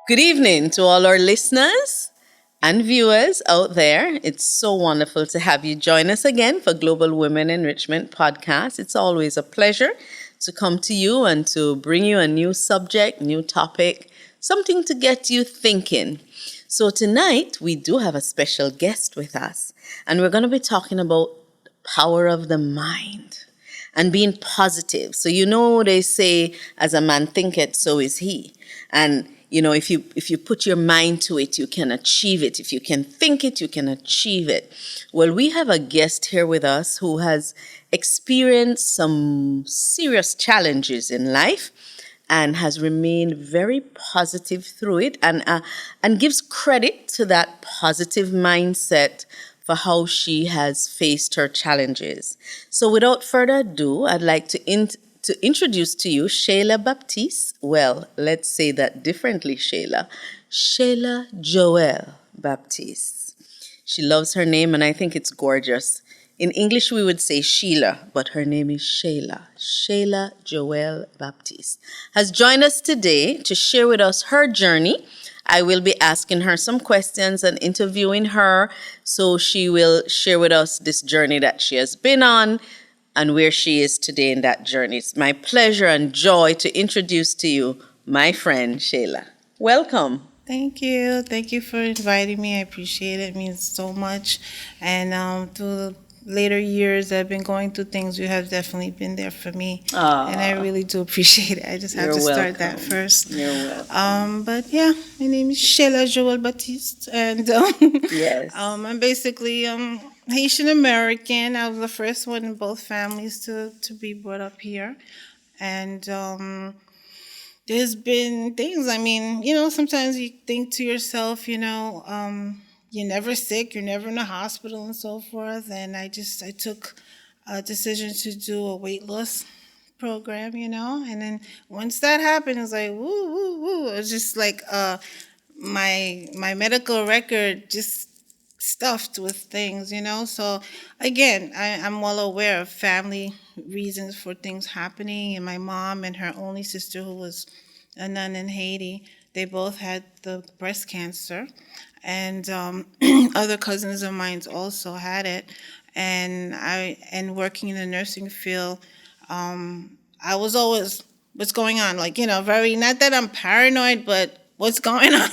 Good evening to all our listeners and viewers out there. It's so wonderful to have you join us again for Global Women Enrichment Podcast. It's always a pleasure to come to you and to bring you a new subject, new topic, something to get you thinking. So tonight we do have a special guest with us, and we're going to be talking about power of the mind and being positive. So they say, as a man thinketh, so is he. And if you put your mind to it, you can achieve it. If you can think it, you can achieve it. Well, we have a guest here with us who has experienced some serious challenges in life and has remained very positive through it, and gives credit to that positive mindset for how she has faced her challenges. So without further ado, I'd like to introduce to you Sheila Baptiste. Well, let's say that differently, Sheila. Sheila Joelle Baptiste. She loves her name, and I think it's gorgeous. In English, we would say Sheila, but her name is Sheila. Sheila Joelle Baptiste has joined us today to share with us her journey. I will be asking her some questions and interviewing her, so she will share with us this journey that she has been on and where she is today in that journey. It's my pleasure and joy to introduce to you my friend Sheila. Welcome. Thank you. Thank you for inviting me. I appreciate it. It means so much. And through the later years, I've been going through things. You have definitely been there for me. And I really do appreciate it. I just have You're to start welcome. that first. You're welcome. But yeah, my name is Sheila Joelle Baptiste. And Yes. I'm basically Haitian American. I was the first one in both families to be brought up here. And there's been things, sometimes you think to yourself, you're never sick, you're never in a hospital and so forth. And I took a decision to do a weight loss program, and then once that happened, it was like, woo, woo, woo. It was just like my medical record just stuffed with things, So again, I'm well aware of family reasons for things happening. And my mom and her only sister, who was a nun in Haiti, they both had the breast cancer. And other cousins of mine also had it. And working in the nursing field, I was always, what's going on? Very, not that I'm paranoid, but what's going on,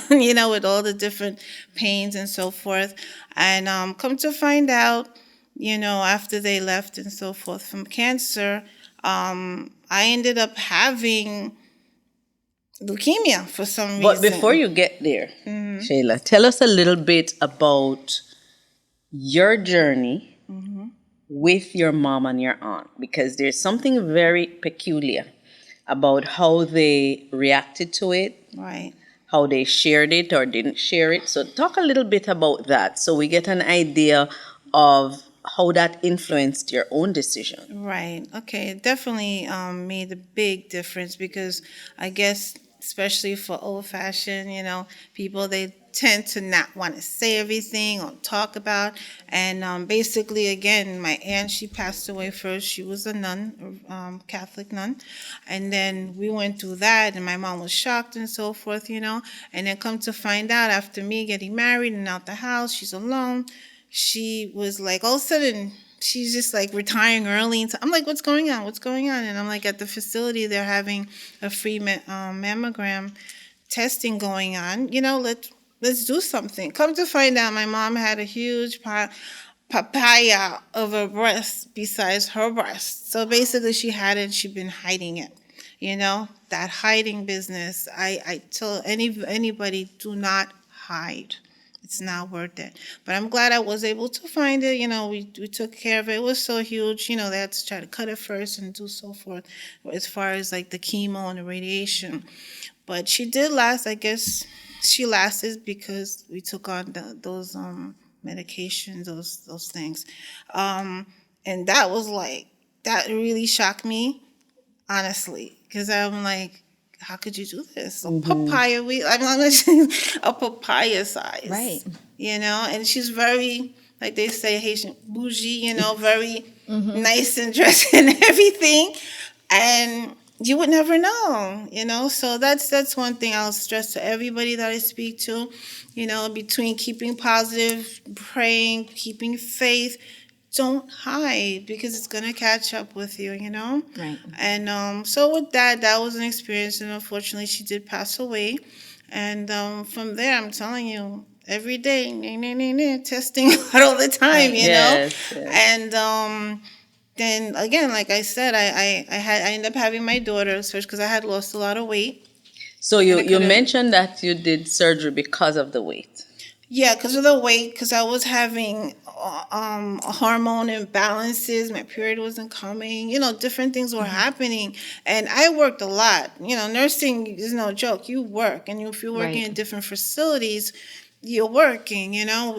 with all the different pains and so forth. And come to find out, after they left and so forth from cancer, I ended up having leukemia for some reason. But before you get there, Sheila, tell us a little bit about your journey with your mom and your aunt, because there's something very peculiar about how they reacted to it, Right. how they shared it or didn't share it. So talk a little bit about that so we get an idea of how that influenced your own decision. Right. Okay. It definitely made a big difference because I guess, especially for old-fashioned, people, they tend to not want to say everything or talk about. And basically, again, my aunt, she passed away first. She was a nun, Catholic nun. And then we went through that, and my mom was shocked and so forth, And then come to find out, after me getting married and out the house, she's alone. She was like, all of a sudden, she's just like retiring early. And so I'm like, what's going on? What's going on? And I'm like, at the facility, they're having a free mammogram testing going on. Let's do something. Come to find out, my mom had a huge papaya of a breast besides her breast. So basically, she had it. She'd been hiding it. That hiding business. I tell anybody, do not hide. It's not worth it. But I'm glad I was able to find it. We took care of it. It was so huge. They had to try to cut it first and do so forth as far as like the chemo and the radiation. But she did last. I guess she lasted because we took on those medications, those things. Um, and that was like, that really shocked me, honestly, because I'm like, how could you do this? A papaya, a papaya size, Right. And she's very, like they say, Haitian bougie, very nice and dressed and everything, and you would never know. So that's one thing I'll stress to everybody that I speak to, between keeping positive, praying, keeping faith. Don't hide because it's gonna catch up with you. Right. And so with that was an experience, and unfortunately, she did pass away. And from there, I'm telling you, every day, testing all the time, Yes, yes. And then again, like I said, I ended up having my daughter, especially because I had lost a lot of weight. So you, And I you couldn't. mentioned that you did surgery because of the weight. Yeah, because of the weight, because I was having hormone imbalances. My period wasn't coming. Different things were happening, and I worked a lot. Nursing is no joke. You work, and if you're working Right. in different facilities, you're working.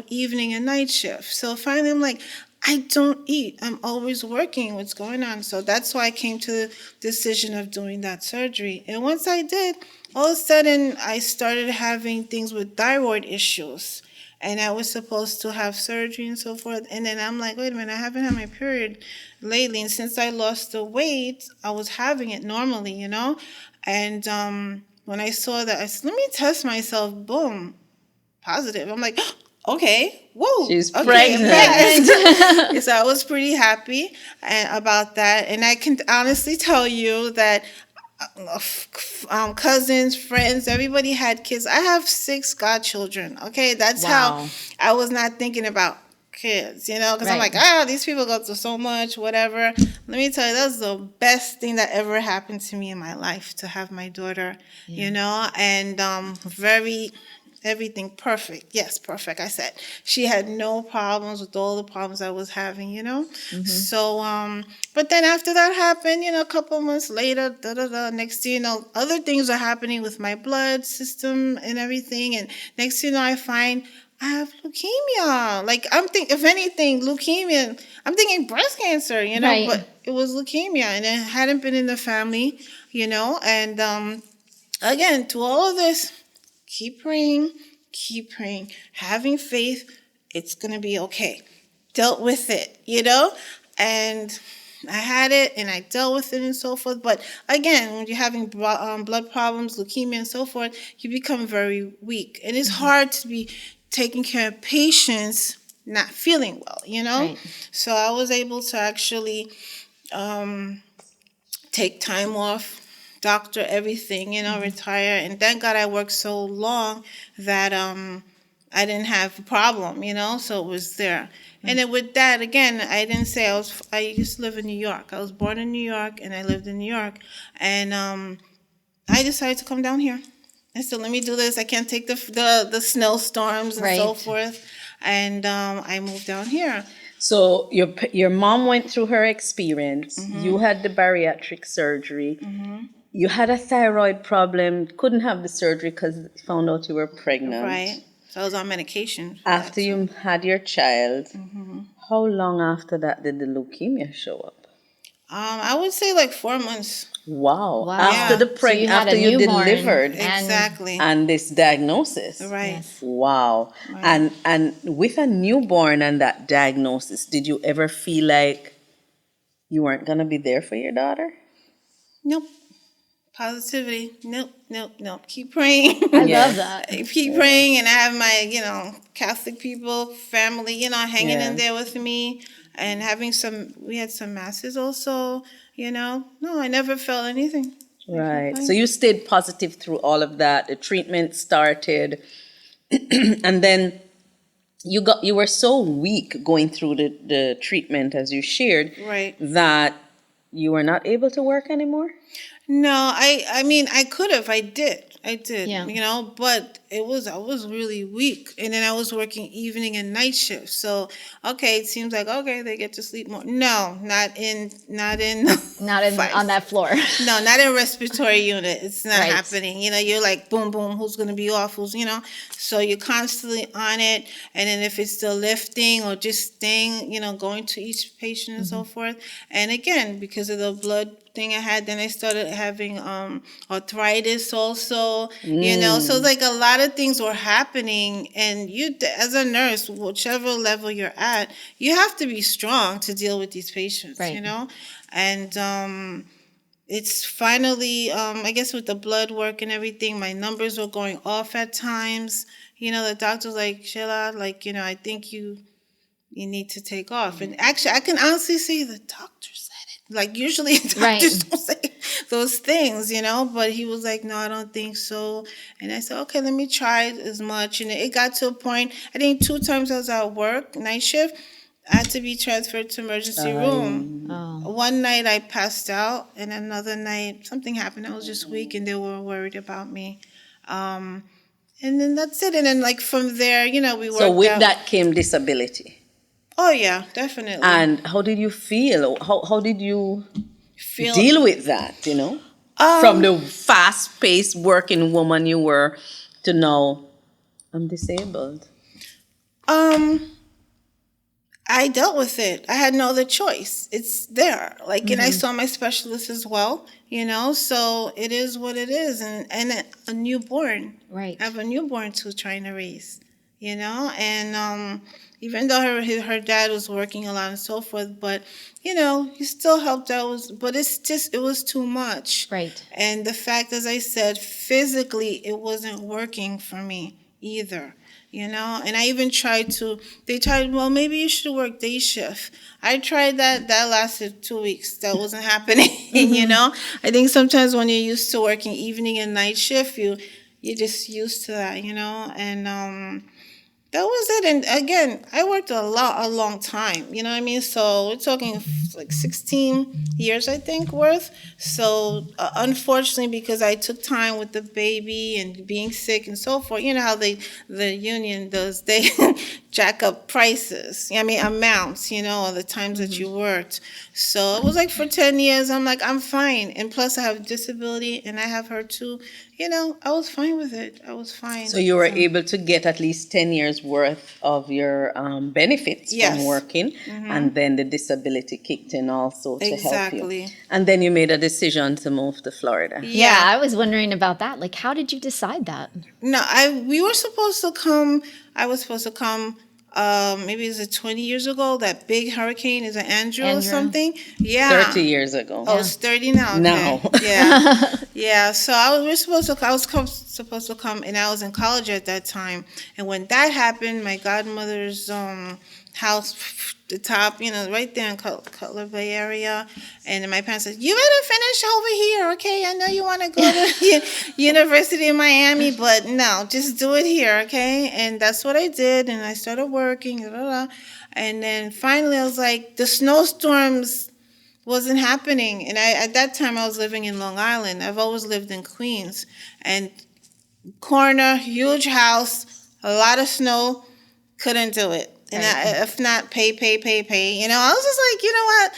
Evening and night shift. So finally, I'm like, I don't eat. I'm always working. What's going on? So that's why I came to the decision of doing that surgery. And once I did, all of a sudden, I started having things with thyroid issues. And I was supposed to have surgery and so forth. And then I'm like, wait a minute, I haven't had my period lately. And since I lost the weight, I was having it normally. And when I saw that, I said, let me test myself. Boom, positive. I'm like, okay, whoa, She's okay, pregnant. yes. So I was pretty happy about that. And I can honestly tell you that cousins, friends, everybody had kids. I have 6 godchildren. Okay, that's how Wow. I was not thinking about kids, because I'm Right. like, these people go through so much, whatever. Let me tell you, that's the best thing that ever happened to me in my life to have my daughter, and very everything perfect. Yes, perfect. I said she had no problems with all the problems I was having. So, but then after that happened, a couple of months later, next thing you know, other things are happening with my blood system and everything. And next thing you know, I find I have leukemia. Like I'm thinking, if anything, leukemia. I'm thinking breast cancer, Right. but it was leukemia, and it hadn't been in the family, And again, to all of this, keep praying, having faith. It's gonna be okay. Dealt with it. And I had it, and I dealt with it, and so forth. But again, when you're having blood problems, leukemia, and so forth, you become very weak, and it's hard to be taking care of patients not feeling well. Right. So I was able to actually um, take time off, doctor everything, retire. And thank God I worked so long that I didn't have a problem. So it was there. And then with that, again, I didn't say I used to live in New York. I was born in New York, and I lived in New York. And I decided to come down here. I said, let me do this. I can't take the snowstorms and so Right. forth. And I moved down here. So your mom went through her experience. You had the bariatric surgery. You had a thyroid problem. Couldn't have the surgery because found out you were pregnant. Right. So I was on medication. After you had your child, how long after that did the leukemia show up? I would say like 4 months. Wow. Wow. After the So you had after a you newborn. delivered Exactly. and this diagnosis. Right. Yes. Wow. Right. And with a newborn and that diagnosis, did you ever feel like you weren't gonna be there for your daughter? Nope. Positivity. Nope. Nope. Nope. Keep praying. I Yeah. love that. Keep praying, and I have my, Catholic people, family, hanging Yeah. in there with me, and we had some masses also. No, I never felt anything. Right. So you stayed positive through all of that. The treatment started, and then you were so weak going through the treatment as you shared Right. that you were not able to work anymore. No, I mean, I could have. I did. I did, Yeah. but I was really weak, and then I was working evening and night shifts. So, okay, it seems like okay they get to sleep more. No, not in Not in five. on that floor. No, not in respiratory unit. It's not Right. happening. You're like boom, boom. Who's gonna be off? So you're constantly on it, and then if it's still lifting or just staying, going to each patient and so forth. And again, because of the blood thing I had, then I started having arthritis also. So like a lot of things were happening, and you, as a nurse, whichever level you're at, you have to be strong to deal with these patients. Right. And it's finally, I guess with the blood work and everything, my numbers were going off at times. The doctor's like, Sheila, like, I think you need to take off. And actually, I can honestly say the doctor said it. Like, usually doctors Right. don't say those things, but he was like, no, I don't think so. And I said, okay, let me try it as much. And it got to a point, I think 2 times I was at work, night shift, I had to be transferred to emergency room. Oh. One night I passed out, and another night something happened. I was just weak, and they were worried about me. And then that's it. And then, like, from there, we worked So with out. that came disability. Oh, yeah, definitely. And how did you feel? How did you Feel, deal with that, From the fast-paced working woman you were to now, I'm disabled. I dealt with it. I had no other choice. It's there. Like, and I saw my specialist as well, so it is what it is. And a newborn. Right. I have a newborn too trying to raise, and even though her dad was working a lot and so forth, but, he still helped out. But it was too much. Right. And the fact, as I said, physically, it wasn't working for me either. And I even they tried, well, maybe you should work day shift. I tried that. That lasted 2 weeks. That wasn't happening, I think sometimes when you're used to working evening and night shift, you're just used to that, and that was it. And again, I worked a long time. You know what I mean? So we're talking like 16 years, I think, worth. So unfortunately, because I took time with the baby and being sick and so forth, you know how the union does, they jack up prices. I mean, amounts, or the times that you worked. So it was like for 10 years, I'm like, I'm fine. And plus I have disability and I have her too. I was fine with it. I was fine. So you were able to get at least 10 years worth of your benefits Yes. from working, and then the disability kicked in also to help Exactly. you. And then you made a decision to move to Florida. Yeah, I was wondering about that. Like, how did you decide that? No, we were supposed to come. I was supposed to come. Maybe it was 20 years ago. That big hurricane is an Andrew or Andrew. something. Yeah. 30 years ago. Oh, it's 30 now. Okay. Now. Yeah. Yeah. So I was supposed to come, and I was in college at that time. And when that happened, my godmother's house, the top, right there in Cutler Bay area, and then my parents said, "You better finish over here, okay? I know you want to go to University of Miami, but no, just do it here, okay?" And that's what I did, and I started working, blah, blah, blah. And then finally, I was like, the snowstorms wasn't happening, and at that time I was living in Long Island. I've always lived in Queens, and corner, huge house, a lot of snow, couldn't do it. And if not, pay. I was just like, you know what?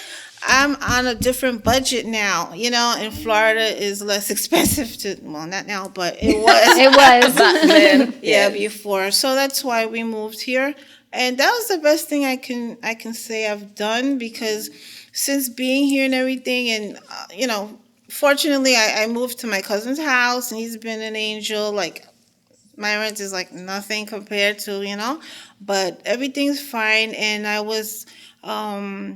I'm on a different budget now, and Florida is less expensive well, not now, but it was. It was. Back then. Yeah, before. So that's why we moved here. And that was the best thing I can say I've done, because since being here and everything, and, fortunately, I moved to my cousin's house, and he's been an angel. Like, my rent is like nothing compared to, but everything's fine. And I was, how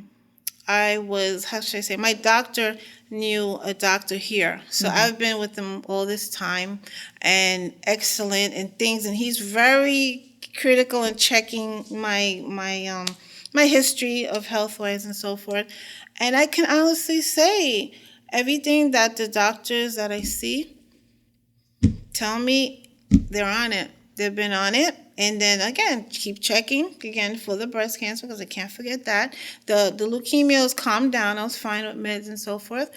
should I say, my doctor knew a doctor here. So I've been with him all this time, and excellent and things. And he's very critical in checking my history of health-wise and so forth. And I can honestly say everything that the doctors that I see tell me, they're on it. They've been on it. And then again, keep checking again for the breast cancer, because I can't forget that. The leukemia has calmed down. I was fine with meds and so forth.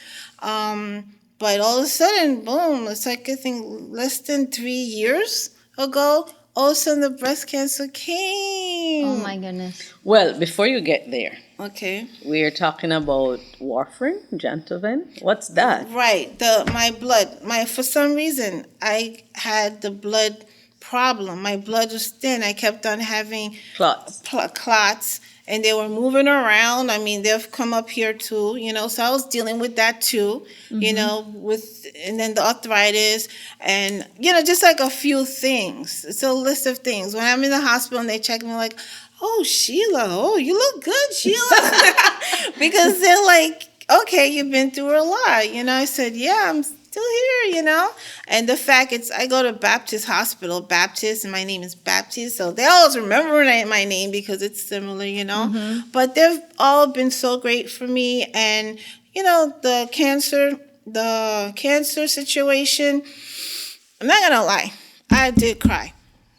But all of a sudden, boom, it's like I think less than 3 years ago, all of a sudden the breast cancer came. Oh my goodness. Well, before you get there, Okay. we are talking about warfarin, Gentoven. What's that? Right. My blood. For some reason I had the blood problem. My blood was thin. I kept on having Clots. clots, and they were moving around. I mean, they've come up here too, so I was dealing with that too, and then the arthritis, and just like a few things. It's a list of things. When I'm in the hospital and they check me, like, oh, Sheila, oh, you look good, Sheila. Because they're like, okay, you've been through a lot. I said, yeah, I'm still here, And the fact I go to Baptist Hospital, Baptist, and my name is Baptiste, so they always remember my name because it's similar, But they've all been so great for me, and the cancer situation. I'm not gonna lie, I did cry.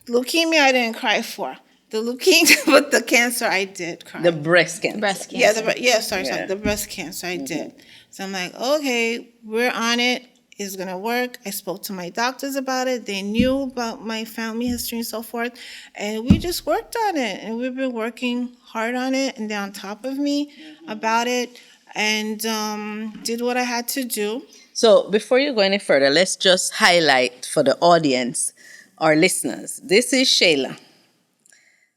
Leukemia, I didn't cry for. The leukemia, but the cancer, I did cry. The breast cancer. Breast cancer. Yeah, sorry, the breast cancer, I did. So I'm like, okay, we're on it. It's gonna work. I spoke to my doctors about it. They knew about my family history and so forth, and we just worked on it. And we've been working hard on it, and they're on top of me about it, and did what I had to do. So before you go any further, let's just highlight for the audience, our listeners. This is Sheila.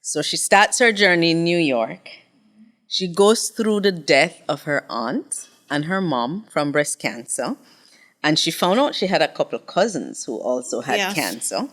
So she starts her journey in New York. She goes through the death of her aunt and her mom from breast cancer. And she found out she had a couple of cousins who also had cancer.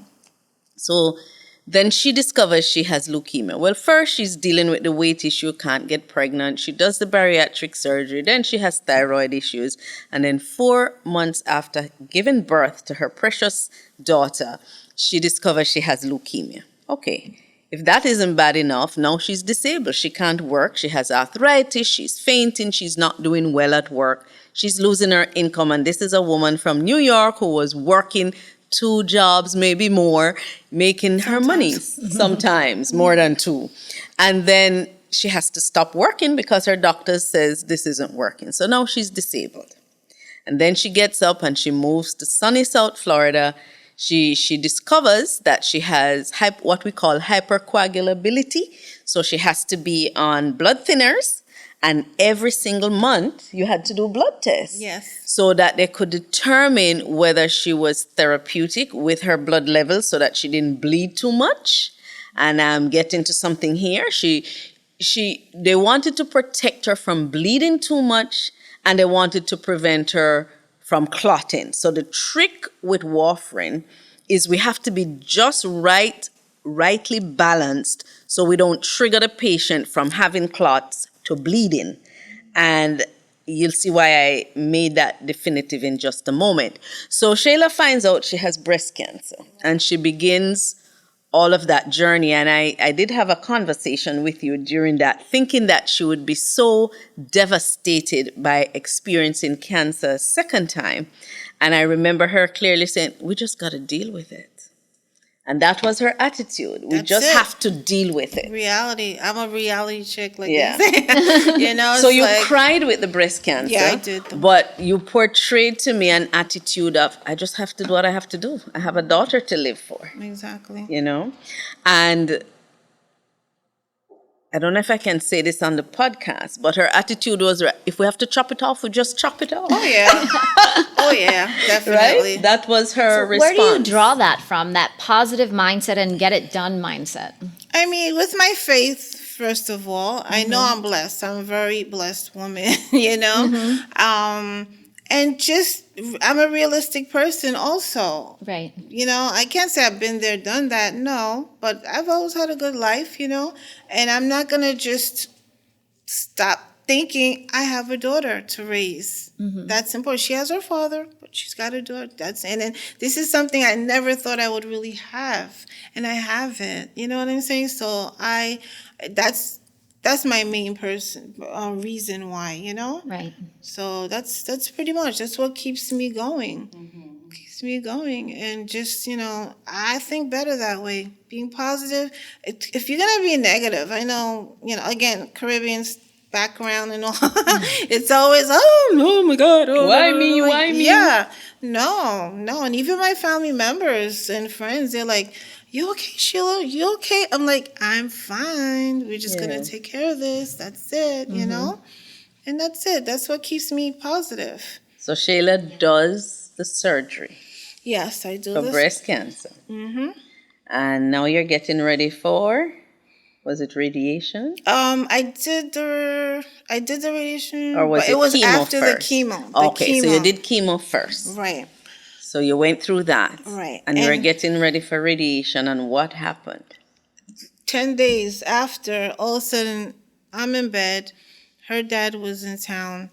So then she discovers she has leukemia. Well, first she's dealing with the weight issue, can't get pregnant. She does the bariatric surgery. Then she has thyroid issues. And then 4 months after giving birth to her precious daughter, she discovers she has leukemia. Okay. If that isn't bad enough, now she's disabled. She can't work. She has arthritis. She's fainting. She's not doing well at work. She's losing her income. And this is a woman from New York who was working 2 jobs, maybe more, making her money sometimes, more than 2. And then she has to stop working because her doctor says this isn't working. So now she's disabled. And then she gets up and she moves to sunny South Florida. She discovers that she has what we call hypercoagulability. So she has to be on blood thinners. And every single month, you had to do blood tests. Yes. So that they could determine whether she was therapeutic with her blood levels so that she didn't bleed too much. And I'm getting to something here. They wanted to protect her from bleeding too much, and they wanted to prevent her from clotting. So the trick with warfarin is we have to be just rightly balanced so we don't trigger the patient from having clots to bleeding. And you'll see why I made that definitive in just a moment. So Sheila finds out she has breast cancer, and she begins all of that journey. And I did have a conversation with you during that, thinking that she would be so devastated by experiencing cancer a second time. And I remember her clearly saying, we just got to deal with it. And that was her attitude. We just have to deal with it. Reality. I'm a reality chick, like Yeah. So you cried with the breast cancer. Yeah, I did. But you portrayed to me an attitude of, I just have to do what I have to do. I have a daughter to live for. Exactly. And I don't know if I can say this on the podcast, but her attitude was, if we have to chop it off, we just chop it off. Oh, yeah. Oh, yeah, definitely. Right? That was her response. Where do you draw that from, that positive mindset and get it done mindset? I mean, with my faith, first of all, I know I'm blessed. I'm a very blessed woman, and just, I'm a realistic person also. Right. I can't say I've been there, done that, no, but I've always had a good life, and I'm not going to just stop thinking I have a daughter to raise. That's important. She has her father, but she's got a daughter. And then this is something I never thought I would really have, and I have it. You know what I'm saying? So that's my main reason why. Right. So that's pretty much, that's what keeps me going. Keeps me going, and just, I think better that way. Being positive. If you're gonna be negative, I know, again, Caribbeans, background and all. It's always, oh my God. Oh, Why blah, blah, me? blah. Why me? Yeah. No. And even my family members and friends, they're like, you okay, Sheila? You okay? I'm like, I'm fine. We're just going to take care of this. That's it, you know? And that's it. That's what keeps me positive. So Sheila does the surgery Yes, I do for this. breast cancer. And now you're getting ready for, was it radiation? I did the radiation, Or was but it it was chemo after first? the chemo. Okay, so you did chemo first. Right. So you went through that. Right. And you were And- getting ready for radiation, and what happened? 10 days after, all of a sudden, I'm in bed. Her dad was in town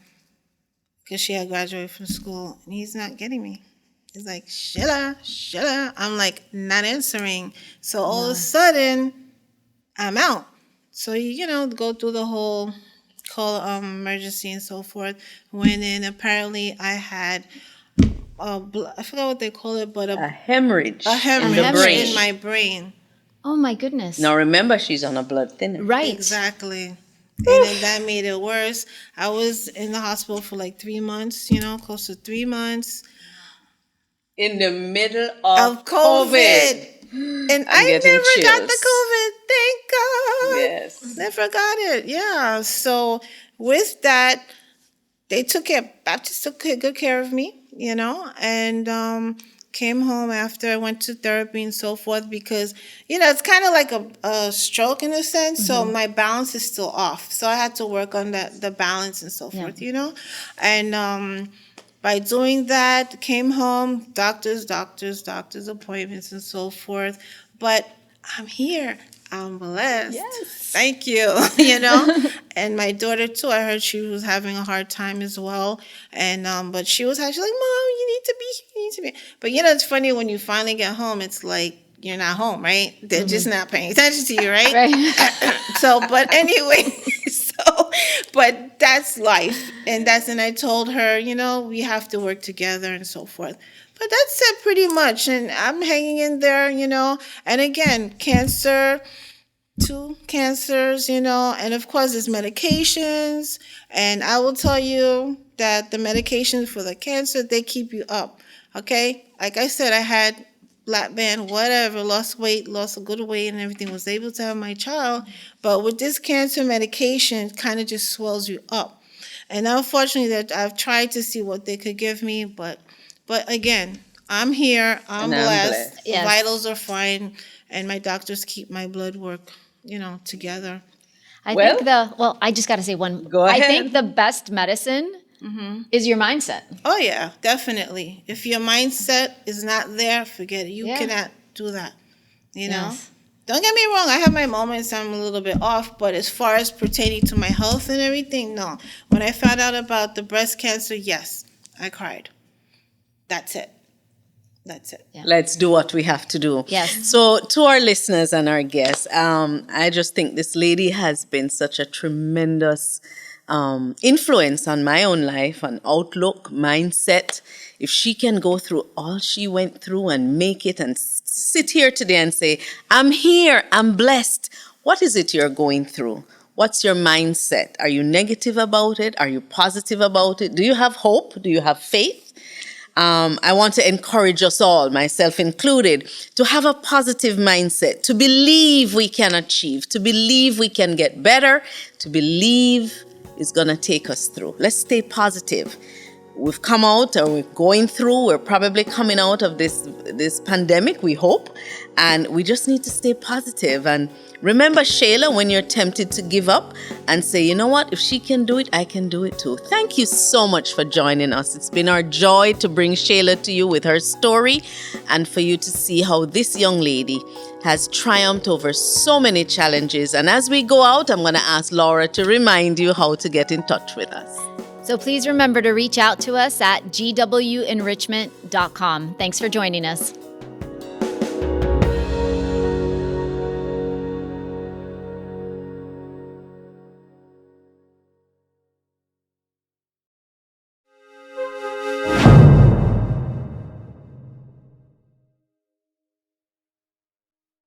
because she had graduated from school, and he's not getting me. He's like, Sheila. I'm like, not answering. So all of a sudden, I'm out. So, go through the whole call emergency and so forth. Went in. Apparently, I had I forgot what they call it, but A hemorrhage. a in the hemorrhage brain. in my brain. Oh my goodness. Now remember, she's on a blood thinner. Right. Exactly. And then that made it worse. I was in the hospital for like 3 months, close to 3 months. In the middle Of COVID. And I getting never got the chills. COVID. Thank God. Yes. Never got it. Yeah. So with that, they Baptiste took good care of me, and came home after I went to therapy and so forth because, it's kind of like a stroke in a sense. So my balance is still off. So I had to work on the balance and so forth, And by doing that, came home, doctors, appointments and so forth. But I'm here. I'm blessed. Yes. Thank you. And my daughter too. I heard she was having a hard time as well. And but she was actually like, "Mom, you need to be here. You need to be." But it's funny when you finally get home. It's like you're not home, right? They're just not paying attention to you, right? Right. So, but anyway, but that's life, and I told her, we have to work together and so forth. But that's it pretty much, and I'm hanging in there, And again, cancer, 2 cancers, and of course there's medications, and I will tell you that the medications for the cancer, they keep you up, okay? Like I said, I had black band, whatever, lost weight, lost a good weight and everything, was able to have my child, but with this cancer medication, it kind of just swells you up. And unfortunately, that I've tried to see what they could give me, but again, I'm here, I'm blessed. Yes. Vitals are fine, and my doctors keep my blood work, together. I Well- think I just got to say one. Go I ahead. think the best medicine is your mindset. Oh yeah, definitely. If your mindset is not there, forget it. You Yeah. cannot do that. Yes. Don't get me wrong, I have my moments I'm a little bit off, but as far as pertaining to my health and everything, no. When I found out about the breast cancer, yes, I cried. That's it. Let's do what we have to do. Yes. So to our listeners and our guests, I just think this lady has been such a tremendous influence on my own life, on outlook, mindset. If she can go through all she went through and make it and sit here today and say, I'm here, I'm blessed. What is it you're going through? What's your mindset? Are you negative about it? Are you positive about it? Do you have hope? Do you have faith? I want to encourage us all, myself included, to have a positive mindset, to believe we can achieve, to believe we can get better, to believe it's going to take us through. Let's stay positive. We've come out, or we're going through, we're probably coming out of this pandemic, we hope, and we just need to stay positive. And remember, Sheila, when you're tempted to give up and say, you know what, if she can do it, I can do it too. Thank you so much for joining us. It's been our joy to bring Sheila to you with her story and for you to see how this young lady has triumphed over so many challenges. And as we go out, I'm going to ask Laura to remind you how to get in touch with us. So please remember to reach out to us at gwenrichment.com. Thanks for joining us.